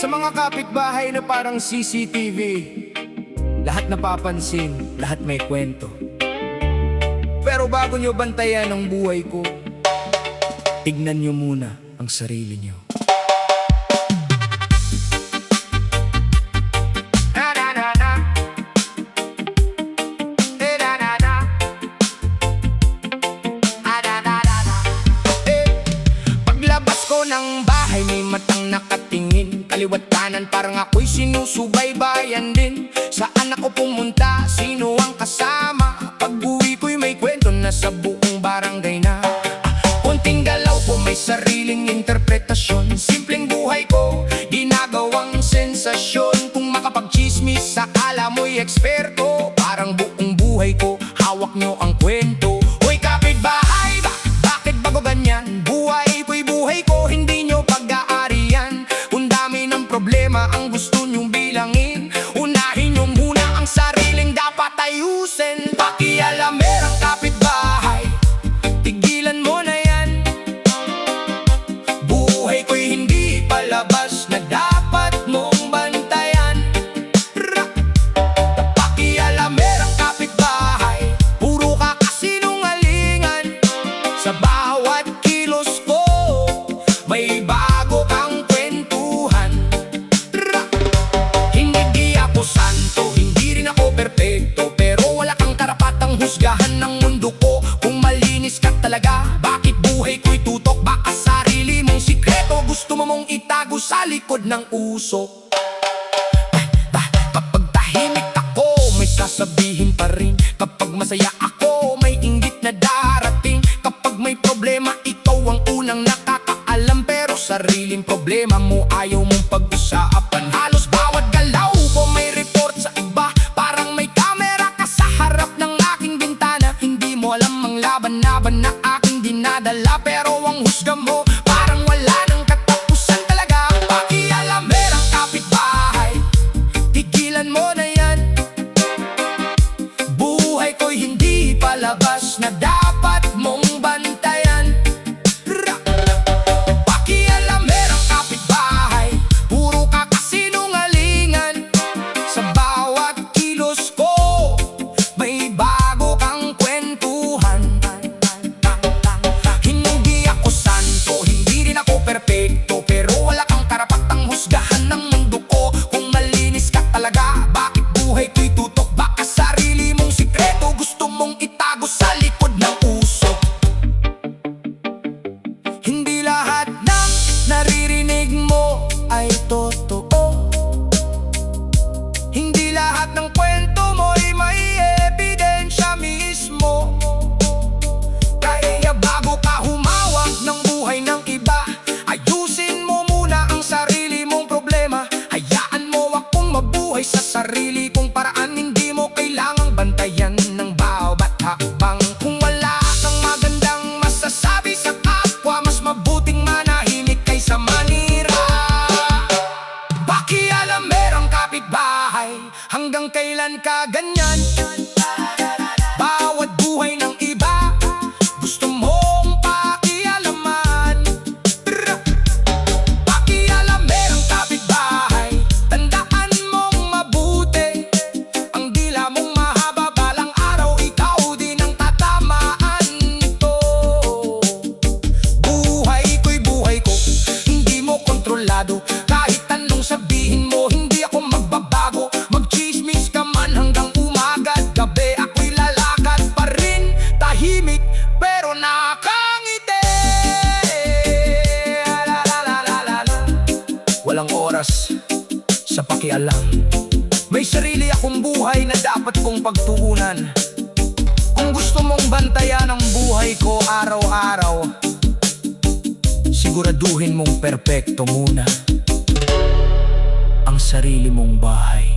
Sa mga kapitbahay na parang CCTV, lahat napapansin, lahat may kwento. Pero bago nyo bantayan ang buhay ko, tignan nyo muna ang sarili nyo. Paglabas ko ng bahay, may matang nakatingin. Kaliwat kanan parang ako'y sinusubaybayan din. Saan ako pumunta, sino ang kasama? Pag-uwi ko'y may kwento na sa buong barangay na. Konting galaw ko may sariling interpretasyon. Simpleng buhay ko, ginagawang sensasyon. Kung makapag-chismis, akala mo'y eksperto. Parang buong buhay ko, hawak nyo ang kwento. Hoy kapitbahay, bakit bago ganyan? Buhay ko'y buhay ko, hindi nyo pag-aarian. Kung dami ng problema ang gusto nyong bilangin, unahin nyo muna ang sariling dapat ayusin. Pakialamerang kapitbahay, tigilan mo na yan. Buhay ko'y hindi palabas na dapat mong bantayan. Pakialamerang kapitbahay, puro ka kasinungalingan. Sa bawat kilos ko, may bago kang kwentuhan. Hindi ako santo, hindi rin ako perpekto, pero wala kang karapatang husgahan ng mundo ko. Kung malinis ka talaga, bakit buhay ko'y tutok? Baka sarili mong sikreto gusto mo mong itago sa likod ng usok. Kapag tahimik ako, may sasabihin pa rin. Kapag masaya ako, may inggit na darating. Kapag may problema, ikaw ang unang nakakaalam. Pero sariling problema mo, ayaw mong pag-usapan. Halos bawat galaw ko may report sa iba. Parang may kamera ka sa harap ng aking bintana. Hindi mo alam ang laban-laban na aking dinadala. Pero ang husga mo, parang wala nang katapusan talaga. Pakialamerang kapitbahay, tigilan mo na yan. Buhay ko'y hindi palabas na dapat mong bantayan. Pakialamerang kapitbahay, puro ka kasinungalingan. Sa bawat kilos ko, may bago kang kwentuhan. Hindi ako santo, hindi rin ako perpekto, pero wala kang karapatang husgahan ng mundo ko. Kung malinis ka talaga, bakit buhay ko'y tutok? Baka sarili mong sikreto gusto mong itago sa likod ng usok. Hindi lahat ng naririnig mo ay totoo. Hindi lahat ng kwento mo'y may ebidensya mismo. Kaya bago ka humawak ng buhay ng iba, ayusin mo muna ang sarili mong problema. Hayaan mo akong mabuhay sa sarili kong paraan. Hindi mo kailangang bantayan ng bawat hakbang. Kung wala kang magandang masasabi sa kapwa, mas mabuting manahimik kaysa manira. Pakialamerang kapitbahay, hanggang kailan ka ganyan? Bawat buhay ng iba, gusto mong pakialaman. Pakialamerang kapitbahay, tandaan mong mabuti. Ang dila mong mahaba, balang araw ikaw din ang tatamaan nito. Buhay ko'y buhay ko, hindi mo kontrolado. Kahit anong sabihin mo, hindi ako magbabago. Mag-chismis ka man hanggang umaga at gabi, ako'y lalakad pa rin. Tahimik pero nakangiti. Walang oras sa pakialam. May sarili akong buhay na dapat kong pagtuunan. Kung gusto mong bantayan ang buhay ko araw-araw, siguraduhin mong perpekto muna ang sarili mong bahay.